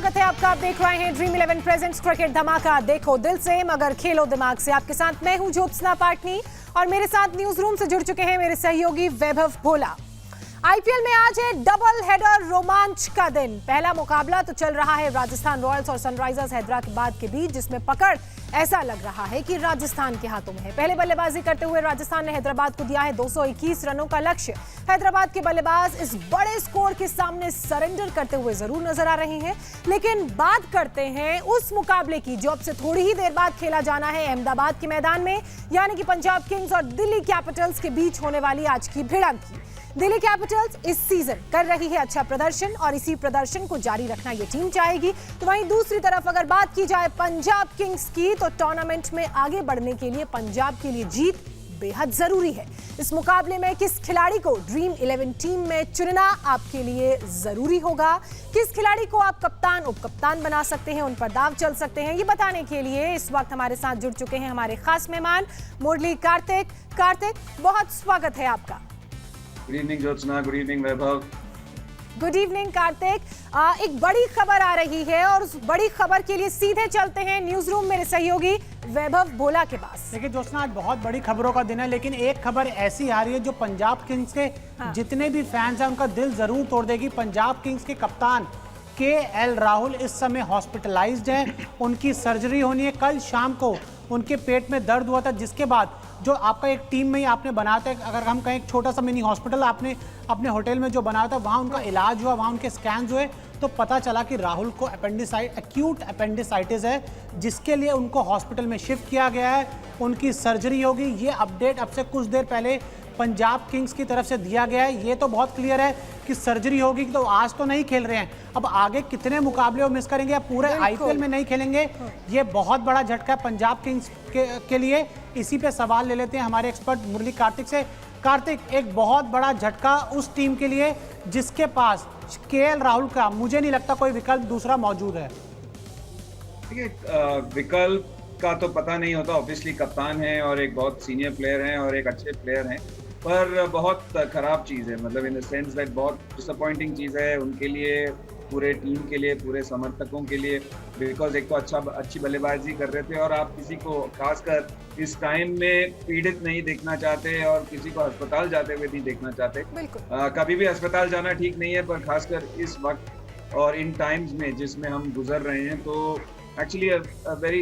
स्वागत है आपका। आप देख रहे हैं ड्रीम 11 प्रेजेंट्स क्रिकेट धमाका। देखो दिल से मगर खेलो दिमाग से। आपके साथ मैं हूं ज्योत्सना पाटनी और मेरे साथ न्यूज रूम से जुड़ चुके हैं मेरे सहयोगी वैभव भोला। आईपीएल में आज है डबल हेडर रोमांच का दिन। पहला मुकाबला तो चल रहा है राजस्थान रॉयल्स और सनराइजर्स हैदराबाद के बीच, जिसमें पकड़ ऐसा लग रहा है कि राजस्थान के हाथों में है। पहले बल्लेबाजी करते हुए राजस्थान ने हैदराबाद को दिया है 221 रनों का लक्ष्य। हैदराबाद के बल्लेबाज इस बड़े स्कोर के सामने सरेंडर करते हुए जरूर नजर आ रहे हैं, लेकिन बात करते हैं उस मुकाबले की जो अब से थोड़ी ही देर बाद खेला जाना है अहमदाबाद के मैदान में, यानी कि पंजाब किंग्स और दिल्ली कैपिटल्स के बीच होने वाली आज की भिड़ंत की। दिल्ली कैपिटल्स इस सीजन कर रही है अच्छा प्रदर्शन और इसी प्रदर्शन को जारी रखना ये टीम चाहेगी। तो वहीं दूसरी तरफ अगर बात की जाए पंजाब किंग्स की, तो टूर्नामेंट में आगे बढ़ने के लिए पंजाब के लिए जीत बेहद जरूरी है। इस मुकाबले में किस खिलाड़ी को ड्रीम 11 टीम में चुनना आपके लिए जरूरी होगा, किस खिलाड़ी को आप कप्तान उप कप्तान बना सकते हैं, उन पर दाव चल सकते हैं, ये बताने के लिए इस वक्त हमारे साथ जुड़ चुके हैं हमारे खास मेहमान मुरली कार्तिक। कार्तिक, बहुत स्वागत है आपका। Good evening Jyotsna, good evening Vaibhav. Good evening Kartik. एक बड़ी खबर आ रही है और उस बड़ी खबर के लिए सीधे चलते हैं न्यूज रूम मेरे सहयोगी वैभव भोला के पास। देखिए ज्योत्सना, आज बहुत बड़ी खबरों का दिन है, लेकिन एक खबर ऐसी आ रही है जो पंजाब किंग्स के जितने भी फैंस हैं उनका दिल जरूर तोड़ देगी। पंजाब किंग्स के कप्तान केएल राहुल इस समय हॉस्पिटलाइज्ड हैं, उनकी सर्जरी होनी है। कल शाम को उनके पेट में दर्द हुआ था, जिसके बाद जो आपका एक टीम में ही आपने बनाया था, अगर हम कहें एक छोटा सा मिनी हॉस्पिटल आपने अपने होटल में जो बनाया था, वहाँ उनका इलाज हुआ, वहाँ उनके स्कैन्स हुए, तो पता चला कि राहुल को एक्यूट अपेंडिसाइटिस है, जिसके लिए उनको हॉस्पिटल में शिफ्ट किया गया है। उनकी सर्जरी होगी। ये अपडेट अब से कुछ देर पहले पंजाब किंग्स की तरफ से दिया गया है। ये तो बहुत क्लियर है कि सर्जरी होगी, तो आज तो नहीं खेल रहे हैं। अब आगे कितने मुकाबले वो मिस करेंगे या पूरे आईपीएल में नहीं खेलेंगे, ये बहुत बड़ा झटका है पंजाब किंग्स के लिए। इसी पे सवाल ले लेते हैं हमारे एक्सपर्ट मुरली कार्तिक से। कार्तिक, एक बहुत बड़ा झटका उस टीम के लिए जिसके पास केएल राहुल का मुझे नहीं लगता कोई विकल्प दूसरा मौजूद है। देखिए, विकल्प का तो पता नहीं होता। ऑब्वियसली कप्तान है और एक बहुत सीनियर प्लेयर हैं और एक अच्छे प्लेयर हैं, पर बहुत खराब चीज़ है, मतलब इन द सेंस दैट बहुत डिसअपॉइंटिंग चीज़ है उनके लिए, पूरे टीम के लिए, पूरे समर्थकों के लिए। बिकॉज एक तो अच्छी बल्लेबाजी कर रहे थे और आप किसी को खासकर इस टाइम में पीड़ित नहीं देखना चाहते और किसी को अस्पताल जाते हुए नहीं देखना चाहते। कभी भी अस्पताल जाना ठीक नहीं है, पर खासकर इस वक्त और इन टाइम्स में जिसमें हम गुजर रहे हैं, तो एक्चुअली वेरी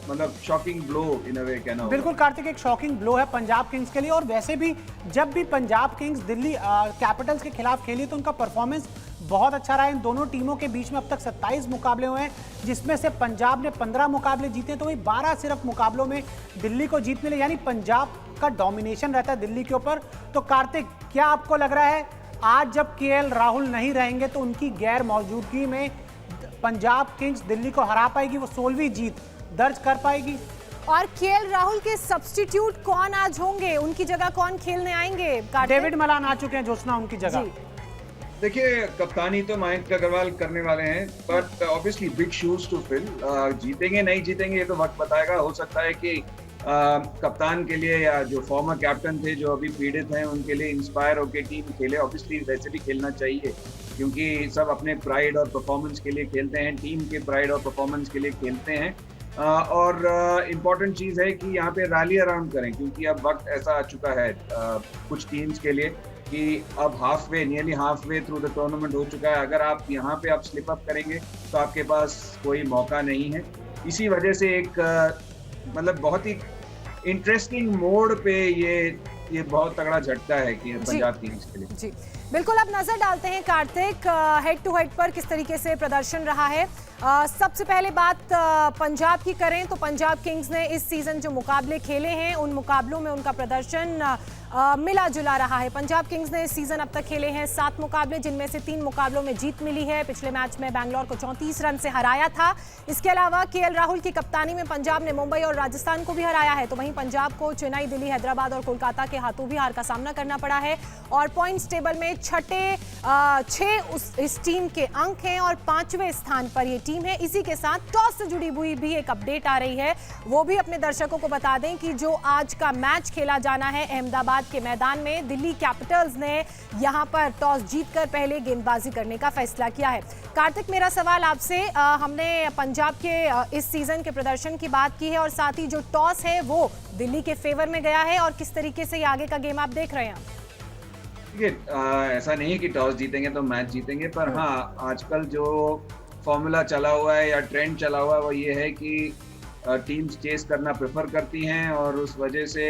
मतलब शॉकिंग ब्लो इन अ वे कहना होगा। बिल्कुल कार्तिक, एक शॉकिंग ब्लो है पंजाब किंग्स के लिए। और वैसे भी जब भी पंजाब किंग्स दिल्ली कैपिटल्स के खिलाफ खेली तो उनका परफॉर्मेंस बहुत अच्छा रहा है। इन दोनों टीमों के बीच में अब तक 27 मुकाबले हुए हैं, जिसमें से पंजाब ने 15 मुकाबले जीते हैं, तो वही 12 सिर्फ मुकाबलों में दिल्ली को जीत मिले, यानी पंजाब का डोमिनेशन रहता है दिल्ली के ऊपर। तो कार्तिक, क्या आपको लग रहा है आज जब केएल राहुल नहीं रहेंगे तो उनकी गैर मौजूदगी में पंजाब किंग्स दिल्ली को हरा पाएगी, वो 16वीं जीत दर्ज कर पाएगी? और केएल राहुल के सब्स्टिट्यूट कौन आज होंगे, उनकी जगह कौन खेलने आएंगे? डेविड मलान आ चुके हैं ज्योत्सना उनकी जगह। देखिए, कप्तानी तो मयंक अग्रवाल करने वाले हैं, but obviously big shoes to fill. जीतेंगे नहीं जीतेंगे ये तो वक्त बताएगा। हो सकता है कि कप्तान के लिए या जो फॉर्मर कैप्टन थे जो अभी पीड़ित हैं उनके लिए इंस्पायर होकर टीम खेले। ऑब्वियसली वैसे भी खेलना चाहिए, क्योंकि सब अपने प्राइड और परफॉर्मेंस के लिए खेलते हैं, टीम के प्राइड और परफॉर्मेंस के लिए खेलते हैं। और इम्पॉर्टेंट चीज़ है कि यहाँ पे रैली अराउंड करें, क्योंकि अब वक्त ऐसा आ चुका है कुछ टीम्स के लिए कि अब nearly half way through the tournament हो चुका है। अगर आप यहाँ पे आप स्लिप अप करेंगे तो आपके पास कोई मौका नहीं है। इसी वजह से एक मतलब बहुत ही इंटरेस्टिंग मोड पे ये बहुत तगड़ा झटका है कि पंजाब किंग्स के लिए। जी बिल्कुल, अब नजर डालते हैं कार्तिक हेड टू हेड पर किस तरीके से प्रदर्शन रहा है। सबसे पहले बात पंजाब की करें तो पंजाब किंग्स ने इस सीजन जो मुकाबले खेले हैं उन मुकाबलों में उनका प्रदर्शन मिला जुला रहा है। पंजाब किंग्स ने इस सीजन अब तक खेले हैं 7 मुकाबले, जिनमें से 3 मुकाबलों में जीत मिली है। पिछले मैच में बैंगलोर को 34 रन से हराया था। इसके अलावा केएल राहुल की कप्तानी में पंजाब ने मुंबई और राजस्थान को भी हराया है। तो वहीं पंजाब को चेन्नई, दिल्ली, हैदराबाद और कोलकाता के हाथों भी हार का सामना करना पड़ा है। और पॉइंट्स टेबल में में छठे 6 इस टीम के अंक हैं और 5वें स्थान पर ये टीम है। इसी के साथ टॉस से जुड़ी हुई भी एक अपडेट आ रही है, वो भी अपने दर्शकों को बता दें कि जो आज का मैच खेला जाना है अहमदाबाद के मैदान में, दिल्ली कैपिटल्स ने यहां पर टॉस जीतकर पहले गेंदबाजी करने का फैसला किया है। कार्तिक, मेरा सवाल आपसे, हमने पंजाब के इस सीजन के प्रदर्शन की बात की है और साथ ही जो टॉस है वो दिल्ली के फेवर में गया है, और किस तरीके से ये आगे का गेम आप देख रहे हैं? ऐसा नहीं है कि टॉस जीतेंगे तो मैच जीतेंगे, पर हाँ, आजकल जो फॉर्मूला चला हुआ है या ट्रेंड चला हुआ है वो ये है कि टीम्स चेस करना प्रेफर करती हैं, और उस वजह से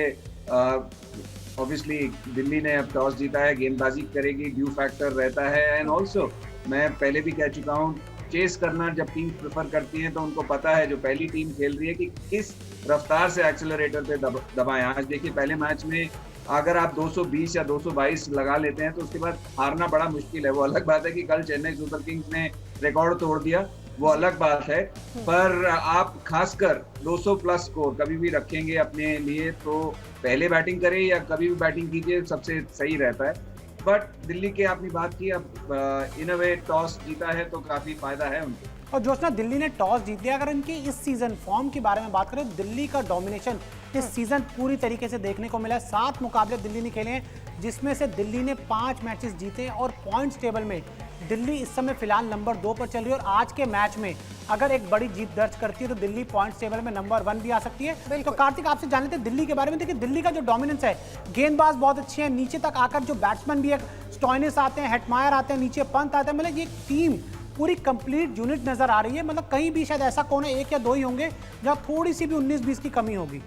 ऑब्वियसली दिल्ली ने अब टॉस जीता है, गेंदबाजी करेगी, ड्यू फैक्टर रहता है। एंड ऑल्सो मैं पहले भी कह चुका हूँ, चेस करना जब टीम प्रेफर करती हैं तो उनको पता है जो पहली टीम खेल रही है कि किस रफ्तार से एक्सेलरेटर पे दबाएं। आज देखिए, पहले मैच में अगर आप 220 या 222 लगा लेते हैं तो उसके बाद हारना बड़ा मुश्किल है। वो अलग बात है कि कल चेन्नई सुपर किंग्स ने रिकॉर्ड तोड़ दिया, वो अलग बात है, पर आप खासकर 200 प्लस स्कोर कभी भी रखेंगे अपने लिए तो पहले बैटिंग करें या कभी भी बैटिंग कीजिए, सबसे सही रहता है। बट दिल्ली की आपने बात की, अब इन अ वे टॉस जीता है तो काफी फायदा है उनको। और जोशना, दिल्ली ने टॉस जीत लिया। अगर इनकी इस सीजन फॉर्म के बारे में बात करें, दिल्ली का डोमिनेशन इस सीजन पूरी तरीके से देखने को मिला है। 7 मुकाबले दिल्ली ने खेले हैं, जिसमें से दिल्ली ने 5 मैचेस जीते और पॉइंट्स टेबल में दिल्ली इस समय फिलहाल नंबर 2 पर चल रही है। और आज के मैच में अगर एक बड़ी जीत दर्ज करती है तो दिल्ली पॉइंट्स टेबल में नंबर 1 भी आ सकती है। तो कार्तिक, आपसे जान लेते हैं दिल्ली के बारे में। देखिए, दिल्ली का जो डोमिनेंस है, गेंदबाज बहुत अच्छे हैं, नीचे तक आकर जो बैट्समैन भी है, स्टॉइनिस आते हैं, हेटमायर आते हैं, नीचे पंत आते हैं, मतलब ये टीम पूरी कंप्लीट यूनिट नजर आ रही है। मतलब कहीं भी शायद ऐसा कोने 1 या 2 ही होंगे जहां थोड़ी सी भी 19-20 की कमी होगी।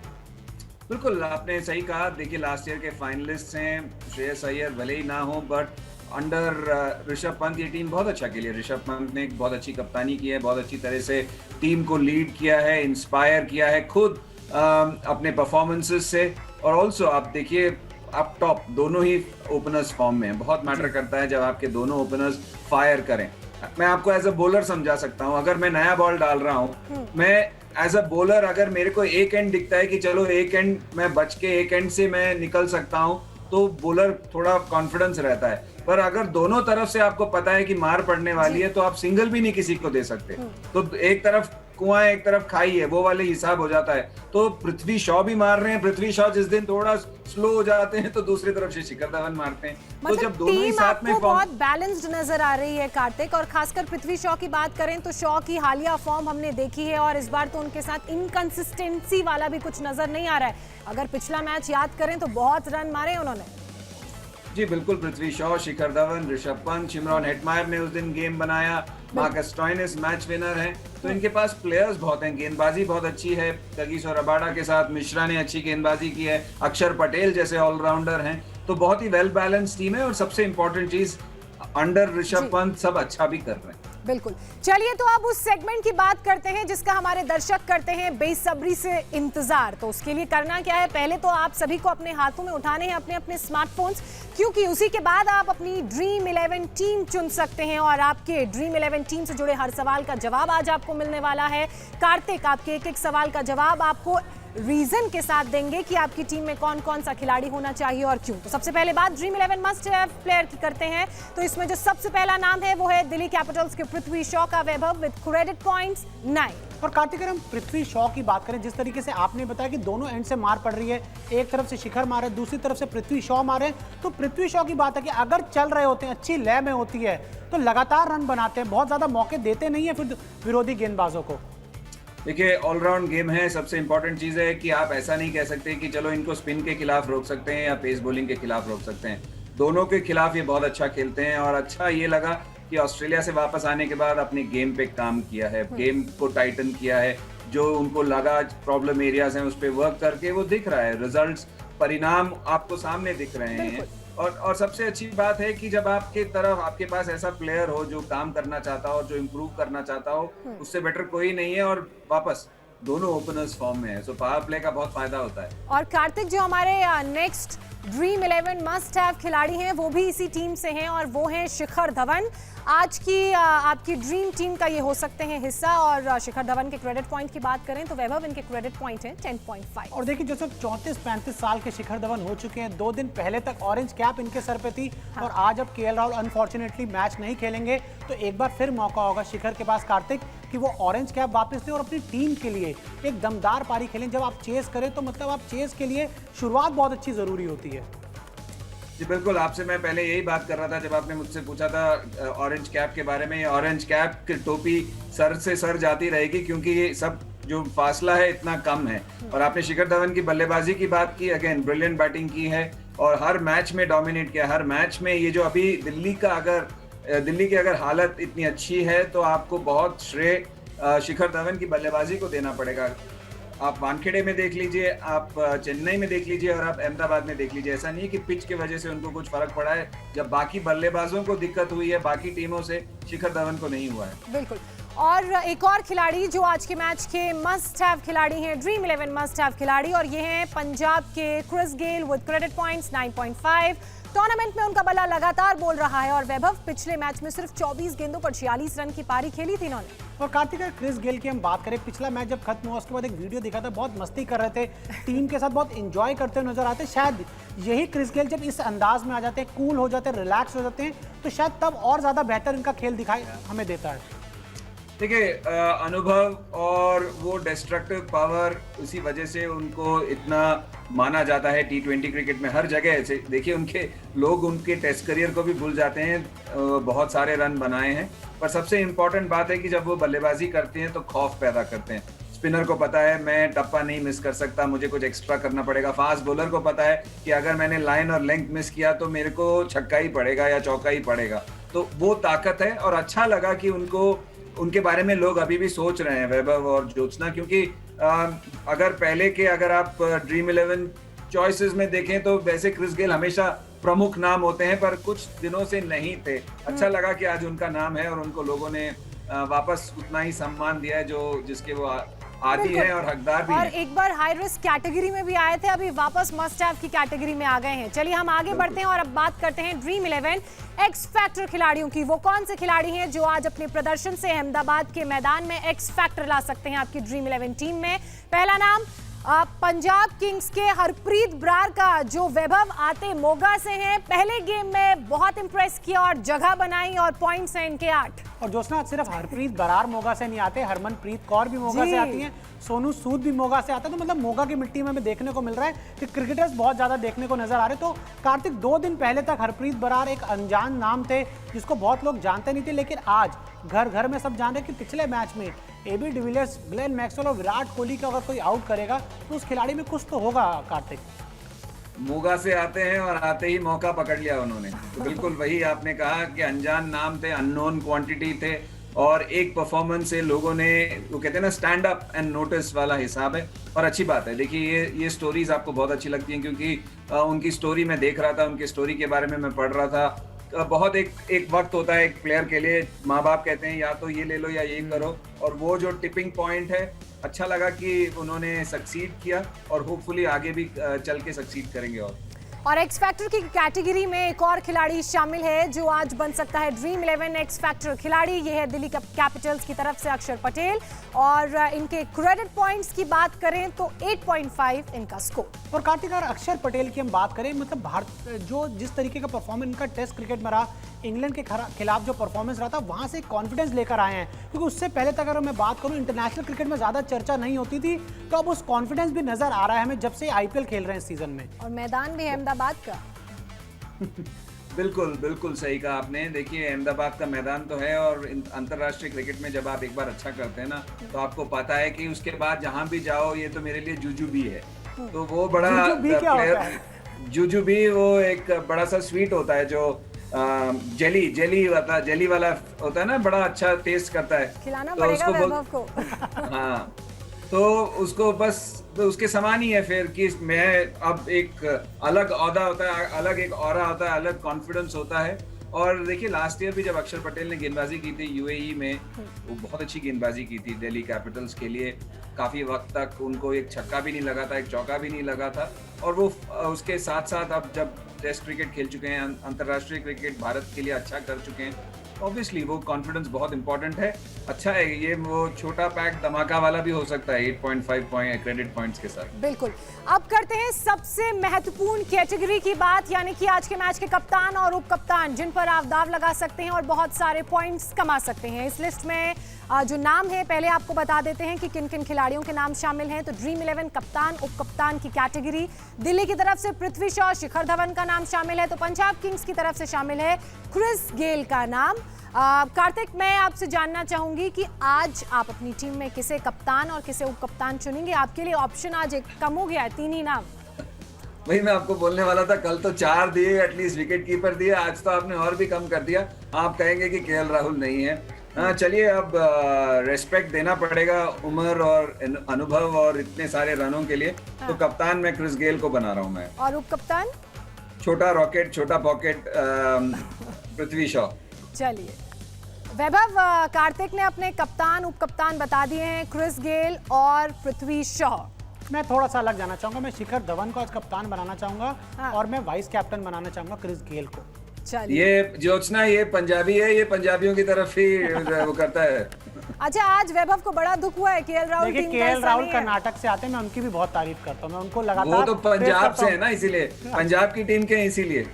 बिल्कुल, आपने सही कहा। देखिए, लास्ट ईयर के फाइनलिस्ट हैं, श्रेयस अय्यर भले ही ना हो, बट अंडर ऋषभ पंत ये टीम बहुत अच्छा खेली है। ऋषभ पंत ने एक बहुत अच्छी कप्तानी की है, बहुत अच्छी तरह से टीम को लीड किया है, इंस्पायर किया है खुद अपने परफॉर्मेंसेस से। और ऑल्सो आप देखिए, आप टॉप दोनों ही ओपनर्स फॉर्म में हैं। बहुत मैटर करता है जब आपके दोनों ओपनर्स फायर करें। मैं आपको एज अ बॉलर समझा सकता हूं, अगर मैं नया बॉल डाल रहा हूं, मैं एज अ बॉलर अगर मेरे को एक एंड दिखता है कि चलो एक एंड मैं बच के एक एंड से मैं निकल सकता हूं, तो बॉलर थोड़ा कॉन्फिडेंस रहता है। पर अगर दोनों तरफ से आपको पता है कि मार पड़ने वाली है तो आप सिंगल भी नहीं किसी को दे सकते। तो एक तरफ कुआं है, एक तरफ खाई है, वो वाले हिसाब हो जाता है। तो पृथ्वी शॉ भी मार रहे हैं। पृथ्वी शॉ जिस दिन थोड़ा स्लो हो जाते हैं तो दूसरी तरफ से शिखर धवन मारते हैं। मतलब तो जब दोनों ही साथ में बहुत बैलेंस्ड नजर आ रही है कार्तिक, और खासकर पृथ्वी शॉ की बात करें तो शॉ की हालिया फॉर्म हमने देखी है और इस बार तो उनके साथ इनकंसिस्टेंसी वाला भी कुछ नजर नहीं आ रहा है। अगर पिछला मैच याद करें तो बहुत रन मारे उन्होंने। जी बिल्कुल, पृथ्वी शॉ, शिखर धवन, ऋषभ पंत, शिमरॉन हेटमायर ने उस दिन गेम बनाया, मार्कस स्टॉइनिस मैच विनर हैं। तो इनके पास प्लेयर्स बहुत हैं, गेंदबाजी बहुत अच्छी है। कगिसो रबाडा के साथ मिश्रा ने अच्छी गेंदबाजी की है, अक्षर पटेल जैसे ऑलराउंडर हैं। तो बहुत ही वेल बैलेंस टीम है, और सबसे इंपॉर्टेंट चीज अंडर ऋषभ पंत सब अच्छा भी कर रहे हैं। बिल्कुल, चलिए तो अब उस सेगमेंट की बात करते हैं जिसका हमारे दर्शक करते हैं बेसब्री से इंतजार। तो उसके लिए करना क्या है, पहले तो आप सभी को अपने हाथों में उठाने हैं अपने अपने स्मार्टफोन्स, क्योंकि उसी के बाद आप अपनी ड्रीम 11 टीम चुन सकते हैं और आपके ड्रीम 11 टीम से जुड़े हर सवाल का जवाब आज आपको मिलने वाला है। कार्तिक आपके एक एक सवाल का जवाब आपको रीजन के साथ देंगे कि आपकी टीम में कौन कौन सा खिलाड़ी होना चाहिए और क्यों। तो सबसे पहले बात ड्रीम 11 मस्ट हैव प्लेयर की करते हैं। तो इसमें जो सबसे पहला नाम है वो है दिल्ली कैपिटल्स के पृथ्वी शॉ का वैभव विद क्रेडिट पॉइंट्स 9। और कार्तिक, अगर हम पृथ्वी शॉ की बात करें, जिस तरीके से आपने बताया कि दोनों एंड से मार पड़ रही है, एक तरफ से शिखर मारे, दूसरी तरफ से पृथ्वी शॉ मारे, तो पृथ्वी शॉ की बात है कि अगर चल रहे होते हैं, अच्छी लय में होती है, तो लगातार रन बनाते हैं, बहुत ज्यादा मौके देते नहीं है फिर विरोधी गेंदबाजों को। देखिए, ऑलराउंड गेम है। सबसे इंपॉर्टेंट चीज है कि आप ऐसा नहीं कह सकते कि चलो इनको स्पिन के खिलाफ रोक सकते हैं या पेस बॉलिंग के खिलाफ रोक सकते हैं। दोनों के खिलाफ ये बहुत अच्छा खेलते हैं, और अच्छा ये लगा कि ऑस्ट्रेलिया से वापस आने के बाद अपने गेम पे काम किया है, गेम को टाइटन किया है। जो उनको लगा प्रॉब्लम एरियाज हैं उस पर वर्क करके वो दिख रहा है, रिजल्ट्स, परिणाम आपको सामने दिख रहे हैं। और सबसे अच्छी बात है कि जब आपके पास ऐसा प्लेयर हो जो काम करना चाहता हो, जो इम्प्रूव करना चाहता हो, उससे बेटर कोई नहीं है। और वापस दोनों ओपनर्स फॉर्म में है, सो पावर प्ले का बहुत फायदा होता है। और कार्तिक, जो हमारे नेक्स्ट ड्रीम 11 मस्ट हैव खिलाड़ी हैं वो भी इसी टीम से हैं और वो हैं शिखर धवन। आज की आपकी ड्रीम टीम का ये हो सकते हैं हिस्सा। और शिखर धवन के क्रेडिट पॉइंट की बात करें तो वैभव, इनके क्रेडिट पॉइंट हैं 10.5। और देखिए, जो सब 34-35 साल के शिखर धवन हो चुके हैं, 2 दिन पहले तक ऑरेंज कैप इनके सर पे थी। हाँ। और आज अब केएल राहुल अनफॉर्चुनेटली मैच नहीं खेलेंगे तो एक बार फिर मौका होगा शिखर के पास, कार्तिक, कि वो ऑरेंज कैप वापस लें और अपनी टीम के लिए एक दमदार पारी खेलें। जब आप चेस करें तो मतलब आप चेस के लिए शुरुआत बहुत अच्छी जरूरी होती है। जी बिल्कुल, आपसे मैं पहले यही बात कर रहा था जब आपने मुझसे पूछा था ऑरेंज कैप के बारे में। ऑरेंज कैप की टोपी सर से सर जाती रहेगी क्योंकि ये सब जो फासला है इतना कम है। और आपने शिखर धवन की बल्लेबाजी की बात की, अगेन ब्रिलियंट बैटिंग की है और हर मैच में डोमिनेट किया। हर मैच में ये जो अभी दिल्ली की अगर हालत इतनी अच्छी है तो आपको बहुत श्रेय शिखर धवन की बल्लेबाजी को देना पड़ेगा। आप वानखेड़े में देख लीजिए, आप चेन्नई में देख लीजिए और आप अहमदाबाद में देख लीजिए। ऐसा नहीं है कि पिच की वजह से उनको कुछ फर्क पड़ा है। जब बाकी बल्लेबाजों को दिक्कत हुई है बाकी टीमों से, शिखर धवन को नहीं हुआ है। बिल्कुल। और एक और खिलाड़ी जो आज के मैच के मस्ट हैव खिलाड़ी हैं, ड्रीम 11 मस्ट हैव खिलाड़ी, और ये हैं पंजाब के Chris Gayle with credit points 9.5। Tournament में उनका बल्ला लगातार बोल रहा है और वैभव, पिछले मैच में सिर्फ 24 गेंदों पर 46 रन की पारी खेली थी इन्होंने। और कार्तिक, क्रिस गेल की हम बात करें, पिछला मैच जब खत्म हुआ उसके बाद एक वीडियो दिखा था, बहुत मस्ती कर रहे थे, टीम के साथ बहुत एंजॉय करते हुए नजर आते। शायद यही क्रिस गेल जब इस अंदाज में आ जाते हैं, कूल हो जाते हैं, रिलैक्स हो जाते हैं, तो शायद तब और ज्यादा बेहतर इनका खेल दिखाई हमें देता है। देखिए, अनुभव और वो डिस्ट्रक्टिव पावर, उसी वजह से उनको इतना माना जाता है T20 क्रिकेट में हर जगह। ऐसे देखिए, उनके टेस्ट करियर को भी भूल जाते हैं, बहुत सारे रन बनाए हैं। पर सबसे इम्पोर्टेंट बात है कि जब वो बल्लेबाजी करते हैं तो खौफ पैदा करते हैं। स्पिनर को पता है मैं टप्पा नहीं मिस कर सकता, मुझे कुछ एक्स्ट्रा करना पड़ेगा। फास्ट बॉलर को पता है कि अगर मैंने लाइन और लेंथ मिस किया तो मेरे को छक्का ही पड़ेगा या चौका ही पड़ेगा। तो वो ताकत है और अच्छा लगा कि उनके बारे में लोग अभी भी सोच रहे हैं, वैभव और ज्योत्सना, क्योंकि अगर आप ड्रीम 11 चॉइसेस में देखें तो वैसे क्रिस गेल हमेशा प्रमुख नाम होते हैं पर कुछ दिनों से नहीं थे। अच्छा लगा कि आज उनका नाम है और उनको लोगों ने वापस उतना ही सम्मान दिया है जिसके वो आदी है और हकदार भी और हैं। एक बार हाई रिस्क कैटेगरी में भी आए थे, अभी वापस मस्ट हैव की कैटेगरी में आ गए हैं। चलिए हम आगे बढ़ते हैं और अब बात करते हैं ड्रीम 11 एक्स फैक्टर खिलाड़ियों की। वो कौन से खिलाड़ी हैं जो आज अपने प्रदर्शन से अहमदाबाद के मैदान में एक्स फैक्टर ला सकते हैं आपकी ड्रीम 11 टीम में? पहला नाम पंजाब किंग्स के हरप्रीत बरार का, जो वैभव आते मोगा से हैं। पहले गेम में बहुत इंप्रेस किया और जगह बनाई और पॉइंट्स हैं इनके 8। और ज्योत्सना, सिर्फ हरप्रीत बरार मोगा से नहीं आते, हरमनप्रीत कौर भी मोगा से आती हैं, सोनू सूद भी मोगा से आता है। तो मतलब मोगा की मिट्टी में हमें देखने को मिल रहा है कि क्रिकेटर्स बहुत ज्यादा देखने को नजर आ रहे। तो कार्तिक, 2 दिन पहले तक हरप्रीत बरार एक अनजान नाम थे जिसको बहुत लोग जानते नहीं थे, लेकिन आज घर घर में सब जान रहे कि पिछले मैच में एबी डिविलियर्स, ग्लेन मैक्सवेल और विराट कोहली का अगर कोई आउट करेगा तो उस खिलाड़ी में कुछ तो होगा। कार्तिक, मोगा से आते हैं और आते ही मौका पकड़ लिया उन्होंने। तो बिल्कुल वही आपने कहा कि अनजान नाम थे, अननोन क्वांटिटी थे और एक परफॉर्मेंस से लोगों ने, वो कहते हैं ना, स्टैंड अप एंड नोटिस वाला हिसाब है और अच्छी बात है। देखिए, ये स्टोरीज आपको बहुत अच्छी लगती हैं क्योंकि उनकी स्टोरी मैं देख रहा था, उनकी स्टोरी के बारे में मैं पढ़ रहा था। बहुत एक वक्त होता है एक प्लेयर के लिए, माँ बाप कहते हैं या तो ये ले लो या ये करो, और वो जो टिपिंग पॉइंट है, अच्छा लगा कि उन्होंने सक्सीड किया और होपफुली आगे भी चल के सक्सीड करेंगे। और एक्स फैक्टर की कैटेगरी में एक और खिलाड़ी शामिल है जो आज बन सकता है ड्रीम 11 एक्स फैक्टर खिलाड़ी। ये है दिल्ली कैपिटल्स की तरफ से अक्षर पटेल और इनके क्रेडिट पॉइंट्स की बात करें तो 8.5 इनका स्कोर। और कार्तिक, अक्षर पटेल की हम बात करें, मतलब भारत जो जिस तरीके का परफॉर्मेंस इनका टेस्ट क्रिकेट में रहा, इंग्लैंड के खिलाफ जो परफॉर्मेंस रहा था, वहां से कॉन्फिडेंस लेकर आए हैं। क्योंकि उससे पहले तक अगर मैं बात करूं, इंटरनेशनल क्रिकेट में ज्यादा चर्चा नहीं होती थी, तो अब उस कॉन्फिडेंस भी नजर आ रहा है हमें जब से आईपीएल खेल रहे हैं इस सीजन में। और मैदान भी अहमदाबाद का। बिल्कुल सही कहा आपने। देखिए, अहमदाबाद का मैदान तो है और अंतरराष्ट्रीय क्रिकेट में जब आप एक बार अच्छा करते हैं ना, तो आपको पता है कि उसके बाद जहां भी जाओ, ये तो मेरे लिए जूजूबी है। तो वो बड़ा प्लेयर, जूजूबी वो एक बड़ा सा स्वीट होता है जो जेली वाला होता है ना, बड़ा अच्छा टेस्ट करता है। खिलाना पड़ेगा वैभव को। हाँ, तो उसको बस उसके समान ही है फिर कि मैं अब एक अलग औहदा होता है, अलग एक ऑरा होता है, अलग कॉन्फिडेंस होता है और देखिए लास्ट ईयर भी जब अक्षर पटेल ने गेंदबाजी की थी यूएई में, वो बहुत अच्छी गेंदबाजी की थी दिल्ली कैपिटल्स के लिए। काफी वक्त तक उनको एक छक्का भी नहीं लगा था, एक चौका भी नहीं लगा था। और वो उसके साथ साथ अब जब टेस्ट क्रिकेट खेल चुके हैं, अंतर्राष्ट्रीय क्रिकेट भारत के लिए अच्छा कर चुके हैं, ऑब्वियसली वो कॉन्फिडेंस बहुत इंपॉर्टेंट है। अच्छा है, ये वो छोटा पैक धमाका वाला भी हो सकता है 8.5 पॉइंट क्रेडिट पॉइंट्स के साथ। बिल्कुल। अब करते हैं सबसे महत्वपूर्ण कैटेगरी की बात, यानी कि आज के मैच के कप्तान और उप कप्तान जिन पर आप दाव लगा सकते हैं और बहुत सारे पॉइंट्स कमा सकते हैं। इस लिस्ट में जो नाम है, पहले आपको बता देते हैं कि किन किन खिलाड़ियों के नाम शामिल हैं। तो ड्रीम 11 कप्तान उप कप्तान की कैटेगरी, दिल्ली की तरफ से पृथ्वी शॉ, शिखर धवन का नाम शामिल है। तो पंजाब किंग्स की तरफ से शामिल है क्रिस गेल का नाम। कार्तिक, मैं आपसे जानना चाहूंगी कि आज आप अपनी टीम में किसे कप्तान और किसे उप कप्तान चुनेंगे? आपके लिए ऑप्शन आज एक कम हो गया है, 3 ही नाम। वही मैं आपको बोलने वाला था, कल तो 4 दिए, एटलीस्ट विकेट कीपर दिए, आज तो आपने और भी कम कर दिया। आप कहेंगे कि केएल राहुल नहीं है। चलिए, अब रेस्पेक्ट देना पड़ेगा उम्र और अनुभव और इतने सारे रनों के लिए। तो कप्तान मैं क्रिस गेल को बना रहा हूं मैं। और उप कप्तान? छोटा रॉकेट, छोटा पॉकेट, पृथ्वी शॉ। चलिए वैभव, कार्तिक ने अपने कप्तान उप कप्तान बता दिए हैं, क्रिस गेल और पृथ्वी शॉ। मैं थोड़ा सा अलग जाना चाहूंगा, मैं शिखर धवन को आज कप्तान बनाना चाहूंगा और मैं वाइस कैप्टन बनाना चाहूंगा क्रिस गेल को। ये ज्योत्सना, ये पंजाबी है, ये पंजाबियों की तरफ ही वो करता है। अच्छा, आज वैभव को बड़ा दुख हुआ है केएल राहुल टीम का। केएल राहुल कर्नाटक से आते हैं, मैं उनकी भी बहुत तारीफ करता हूं, मैं उनको लगातार। वो तो पंजाब से है ना, इसीलिए पंजाब की टीम के, इसीलिए।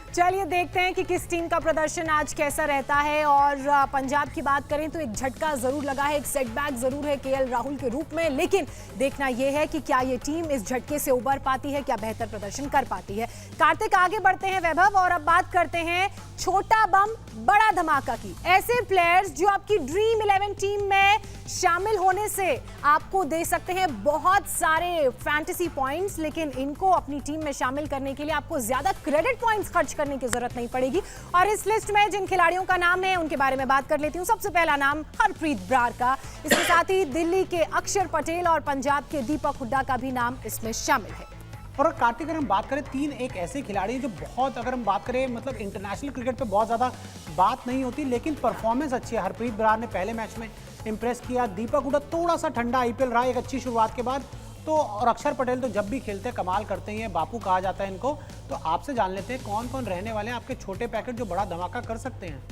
चलिए देखते हैं कि किस टीम का प्रदर्शन आज कैसा रहता है। और पंजाब की बात करें तो एक झटका जरूर लगा है, एक सेटबैक जरूर है केएल राहुल के रूप में, लेकिन देखना यह है कि क्या ये टीम इस झटके से उबर पाती है, क्या बेहतर प्रदर्शन कर पाती है। कार्तिक, आगे बढ़ते हैं वैभव, और अब बात करते हैं छोटा बम बड़ा धमाका की। ऐसे प्लेयर्स जो आपकी ड्रीम 11 टीम में शामिल होने से आपको दे सकते हैं बहुत सारे फैंटेसी पॉइंट्स, लेकिन इनको अपनी टीम में शामिल करने के लिए आपको ज्यादा क्रेडिट पॉइंट्स खर्च करने की जरूरत नहीं पड़ेगी। और इस लिस्ट में जिन खिलाड़ियों का नाम है उनके बारे में बात कर लेती हूं। सबसे पहला नाम हरप्रीत ब्रार का, इसके साथ ही दिल्ली के अक्षर पटेल और पंजाब के दीपक हुड्डा का भी नाम इसमें शामिल है। और कार्तिक, अगर हम बात करें 3 एक ऐसे खिलाड़ी जो बहुत, अगर हम बात करें मतलब इंटरनेशनल क्रिकेट पे बहुत ज़्यादा बात नहीं होती, लेकिन परफॉर्मेंस अच्छी है। हरप्रीत ब्रार ने पहले मैच में इंप्रेस किया, दीपक हुड्डा थोड़ा सा ठंडा आईपीएल रहा एक अच्छी शुरुआत के बाद तो, और अक्षर पटेल तो जब भी खेलते हैं कमाल करते हैं, बापू कहा जाता है इनको। तो आपसे जान लेते हैं कौन कौन रहने वाले हैं आपके छोटे पैकेट जो बड़ा धमाका कर सकते हैं।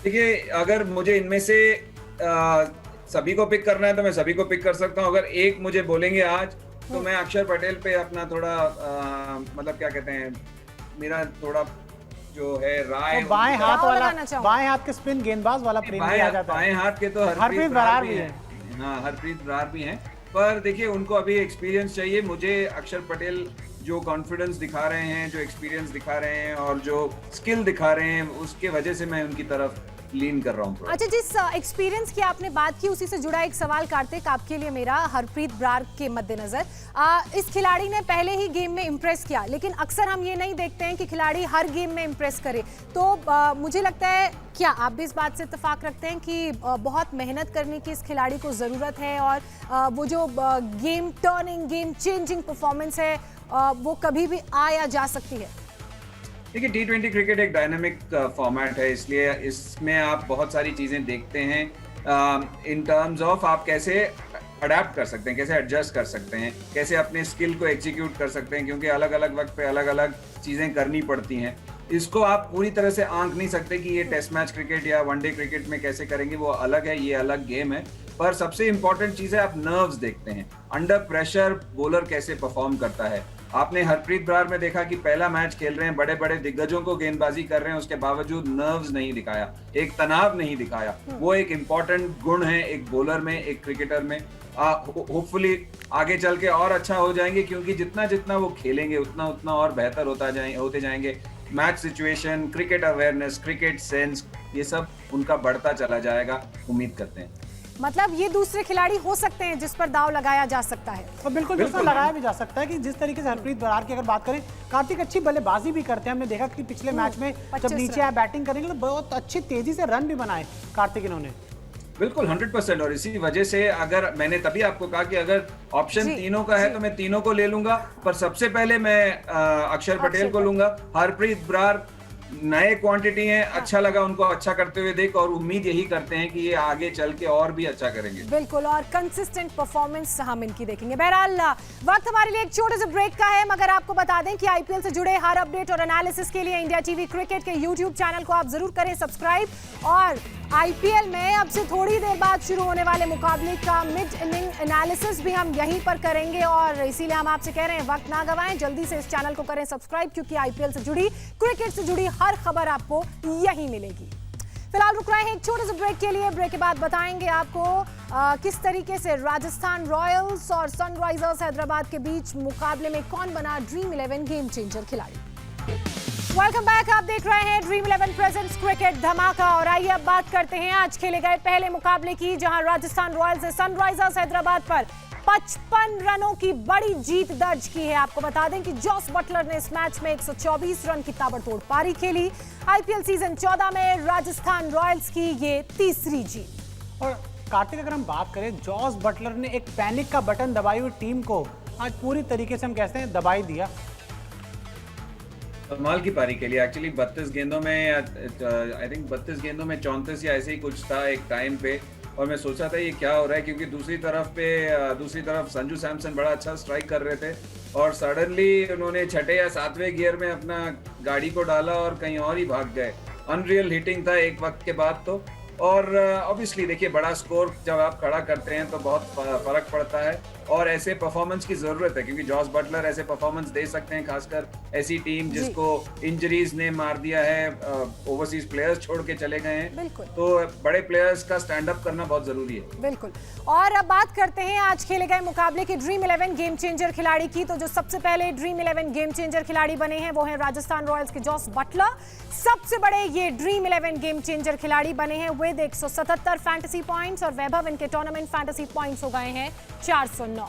देखिए, अगर मुझे इनमें से सभी को पिक करना है तो मैं सभी को पिक कर सकता हूँ। अगर एक मुझे बोलेंगे आज, तो मैं अक्षर पटेल पे अपना थोड़ा मतलब क्या कहते हैं, मेरा थोड़ा जो है राय, तो बाएं हाथ वाला, बाएं हाथ के स्पिन गेंदबाज वाला प्रेम आ जाता है। बाएं हाथ के तो हरप्रीत ब्रार भी है। हाँ, हरप्रीत ब्रार भी हैं, पर देखिए उनको अभी एक्सपीरियंस चाहिए। मुझे अक्षर पटेल जो कॉन्फिडेंस दिखा रहे हैं, जो एक्सपीरियंस दिखा रहे हैं और जो स्किल दिखा रहे हैं, उसके वजह से मैं उनकी तरफ लीन कर रहा हूँ। अच्छा, जिस एक्सपीरियंस की आपने बात की उसी से जुड़ा एक सवाल कार्तिक आपके लिए मेरा, हरप्रीत ब्रार के मद्देनजर। इस खिलाड़ी ने पहले ही गेम में इंप्रेस किया, लेकिन अक्सर हम ये नहीं देखते हैं कि खिलाड़ी हर गेम में इंप्रेस करे। तो मुझे लगता है, क्या आप भी इस बात से इत्तेफाक रखते हैं कि बहुत मेहनत करने की इस खिलाड़ी को ज़रूरत है और वो जो game turning, game changing performance है वो कभी भी आ या जा सकती है? देखिए, T20 क्रिकेट एक डायनामिक फॉर्मेट है, इसलिए इसमें आप बहुत सारी चीज़ें देखते हैं इन टर्म्स ऑफ आप कैसे अडेप्ट कर सकते हैं, कैसे एडजस्ट कर सकते हैं, कैसे अपने स्किल को एग्जीक्यूट कर सकते हैं, क्योंकि अलग अलग वक्त पे अलग अलग चीज़ें करनी पड़ती हैं। इसको आप पूरी तरह से आंक नहीं सकते कि ये टेस्ट मैच क्रिकेट या वनडे क्रिकेट में कैसे करेंगे, वो अलग है, ये अलग गेम है। पर सबसे इंपॉर्टेंट चीज़ है आप नर्व्स देखते हैं, अंडर प्रेशर बॉलर कैसे परफॉर्म करता है। आपने हरप्रीत ब्रार में देखा कि पहला मैच खेल रहे हैं, बड़े बड़े दिग्गजों को गेंदबाजी कर रहे हैं, उसके बावजूद नर्व्स नहीं दिखाया, एक तनाव नहीं दिखाया। वो एक इम्पॉर्टेंट गुण है एक बॉलर में, एक क्रिकेटर में। होपफुली आगे चल के और अच्छा हो जाएंगे, क्योंकि जितना जितना वो खेलेंगे उतना उतना और बेहतर होते जाएंगे। Match situation, cricket awareness, cricket sense, ये सब उनका बढ़ता चला जाएगा, उम्मीद करते हैं। मतलब ये दूसरे खिलाड़ी हो सकते हैं जिस पर दाव लगाया जा सकता है। और बिल्कुल लगाया भी जा सकता है कि जिस तरीके से हरप्रीत ब्रार की अगर बात करें, कार्तिक अच्छी बल्लेबाजी भी करते हैं। हमने देखा कि पिछले मैच में जब नीचे आए बैटिंग करेंगे तो बहुत अच्छी तेजी से रन भी बनाए कार्तिक इन्होंने। बिल्कुल 100%। और इसी वजह से अगर मैंने तभी आपको कहा कि अगर ऑप्शन तीनों का है तो मैं तीनों को ले लूंगा, पर सबसे पहले मैं अक्षर पटेल को लूंगा। हरप्रीत ब्रार नए क्वांटिटी हैं, अच्छा लगा उनको अच्छा करते हुए देख, और उम्मीद यही करते हैं कि ये आगे चल के और भी अच्छा करेंगे। बिल्कुल, और कंसिस्टेंट परफॉर्मेंस हम इनकी देखेंगे। बहरहाल वक्त हमारे लिए एक छोटे से ब्रेक का है, मगर आपको बता दें कि आईपीएल से जुड़े हर अपडेट और एनालिसिस के लिए इंडिया टीवी क्रिकेट के यूट्यूब चैनल को आप जरूर करें सब्सक्राइब। और आईपीएल में अब से थोड़ी देर बाद शुरू होने वाले मुकाबले का मिड इनिंग एनालिसिस भी हम यहीं पर करेंगे, और इसीलिए हम आपसे कह रहे हैं वक्त ना गवाएं, जल्दी से इस चैनल को करें सब्सक्राइब, क्योंकि आईपीएल से जुड़ी, क्रिकेट से जुड़ी हर खबर आपको यहीं मिलेगी। फिलहाल रुक रहे हैं एक छोटे से ब्रेक के लिए। ब्रेक के बाद बताएंगे आपको किस तरीके से राजस्थान रॉयल्स और सनराइजर्स हैदराबाद के बीच मुकाबले में कौन बना ड्रीम 11 गेम चेंजर खिलाड़ी। वेलकम बैक, आप देख रहे हैं ड्रीम 11 प्रेजेंट्स क्रिकेट धमाका। और आइए अब बात करते हैं आज खेले गए पहले मुकाबले की, जहां राजस्थान रॉयल्स ने सनराइजर्स हैदराबाद पर 55 रनों की बड़ी जीत दर्ज की है। आपको बता दें कि जॉस बटलर ने इस मैच में 124 रन की ताबड़तोड़ पारी खेली। आईपीएल सीजन 14 में राजस्थान रॉयल्स की ये तीसरी जीत। और कार्तिक, अगर हम बात करें, जॉस बटलर ने एक पैनिक का बटन दबाई हुई टीम को आज पूरी तरीके से हम कहते हैं दबाई दिया। कमाल की पारी के लिए एक्चुअली 32 गेंदों में आई थिंक 32 गेंदों में 34 या ऐसे ही कुछ था एक टाइम पे, और मैं सोचा था ये क्या हो रहा है, क्योंकि दूसरी तरफ संजू सैमसन बड़ा अच्छा स्ट्राइक कर रहे थे, और सडनली उन्होंने छठे या सातवें गियर में अपना गाड़ी को डाला और कहीं और ही भाग गए। अनरियल हिटिंग था एक वक्त के बाद तो। और ऑब्वियसली देखिए, बड़ा स्कोर जब आप खड़ा करते हैं तो बहुत फर्क पड़ता है, और ऐसे परफॉर्मेंस की जरूरत है, क्योंकि जॉस बटलर ऐसे परफॉर्मेंस दे सकते हैं, खासकर ऐसी टीम जिसको इंजरीज ने मार दिया है, ओवरसीज प्लेयर्स छोड़ के चले गए हैं, तो बड़े प्लेयर्स का स्टैंड अप करना बहुत जरूरी है। बिल्कुल। और अब बात करते हैं आज खेले गए मुकाबले के ड्रीम 11 गेम चेंजर खिलाड़ी की। तो जो सबसे पहले ड्रीम 11 गेम चेंजर खिलाड़ी बने हैं वो हैं राजस्थान रॉयल्स के जॉस बटलर। सबसे बड़े ये ड्रीम 11 गेम चेंजर खिलाड़ी बने हैं विद 177 फैंटेसी पॉइंट्स, और वैभव इनके टूर्नामेंट फैंटेसी पॉइंट्स हो गए हैं 409।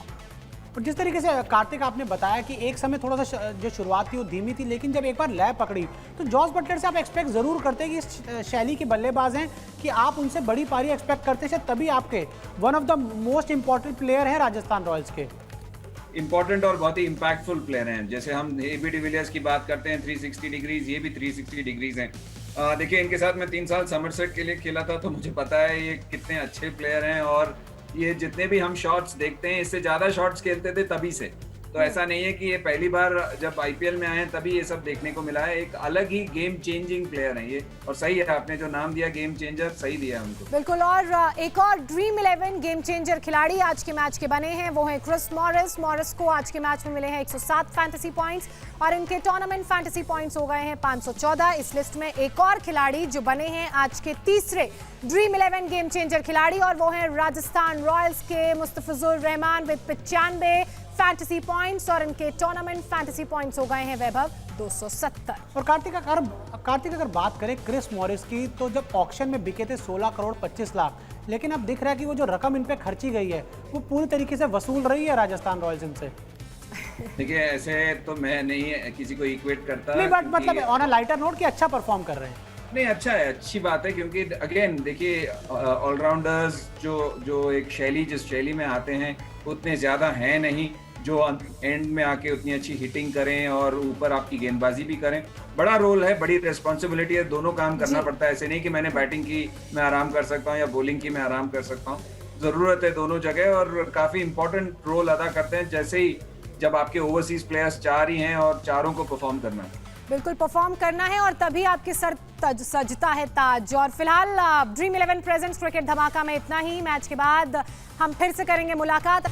और जिस तरीके से कार्तिक आपने बताया कि एक समय थोड़ा सा जो शुरुआत थी वो धीमी थी, लेकिन जब एक बार लय पकड़ी तो जॉस बटलर से आप एक्सपेक्ट जरूर करते हैं कि इस शैली के बल्लेबाज हैं कि आप उनसे बड़ी पारी एक्सपेक्ट करते हैं, तभी आपके one of the most important player हैं राजस्थान रॉयल्स के। इंपॉर्टेंट और बहुत ही इंपैक्टफुल प्लेयर हैं। जैसे हम एबी डिविलियर्स की बात करते हैं 360 डिग्रीज, ये भी 360 डिग्रीज हैं। देखिए, इनके साथ मैं 3 साल समरसेट के लिए खेला था, तो मुझे पता है ये कितने अच्छे प्लेयर हैं, और ये जितने भी हम शॉट्स देखते हैं इससे ज्यादा शॉट्स खेलते थे तभी से, तो ऐसा नहीं है कि ये पहली बार जब आईपीएल में आए हैं तभी ये सब देखने को मिला है। एक अलग ही गेम चेंजिंग प्लेयर है ये, और सही है आपने जो नाम दिया गेम चेंजर, सही दिया उनको। बिल्कुल। और एक और ड्रीम 11 गेम चेंजर खिलाड़ी आज के मैच के बने हैं वो हैं क्रिस मॉरिस। मॉरिस को आज के मैच में मिले हैं 107 फैंटेसी पॉइंट्स, और इनके टूर्नामेंट फैंटेसी पॉइंट्स हो गए हैं 514। इस लिस्ट में एक और खिलाड़ी जो बने हैं आज के तीसरे ड्रीम 11 गेम चेंजर खिलाड़ी, और वो हैं राजस्थान रॉयल्स के Mustafizur Rahman with 95 fantasy points, और इनके टूर्नामेंट फैंटेसी पॉइंट्स हो गए हैं वैभव 270। और कार्तिक अगर बात करें क्रिस मॉरिस की, तो जब ऑक्शन में बिके थे 16 करोड़ 25 लाख, लेकिन अब दिख रहा है कि वो जो रकम इन पे खर्ची गई है वो पूरी तरीके से वसूल रही है राजस्थान रॉयल्स इनसे। देखिए, ऐसे तो मैं नहीं किसी को इक्वेट करता, नहीं, बट मतलब ऑन अ लाइटर नोट कि अच्छा परफॉर्म कर रहे हैं। नहीं, अच्छा है, अच्छी बात है, क्योंकि अगेन देखिए, ऑलराउंडर्स जो एक शैली जिस शैली में आते हैं उतने ज्यादा हैं नहीं, जो एंड में आके उतनी अच्छी हिटिंग करें और ऊपर आपकी गेंदबाजी भी करें। बड़ा रोल है, बड़ी रिस्पॉन्सिबिलिटी है, दोनों काम करना पड़ता है। ऐसे नहीं कि मैंने बैटिंग की मैं आराम कर सकता हूँ या बॉलिंग की मैं आराम कर सकता हूँ, जरूरत है दोनों जगह, और काफी इंपॉर्टेंट रोल अदा करते हैं, जैसे ही जब आपके ओवरसीज प्लेयर्स 4 ही हैं और चारों को परफॉर्म करना है। बिल्कुल परफॉर्म करना है, और तभी आपके सर सजता है ताज। और फिलहाल ड्रीम 11 प्रेजेंट्स क्रिकेट धमाका में इतना ही। मैच के बाद हम फिर से करेंगे मुलाकात।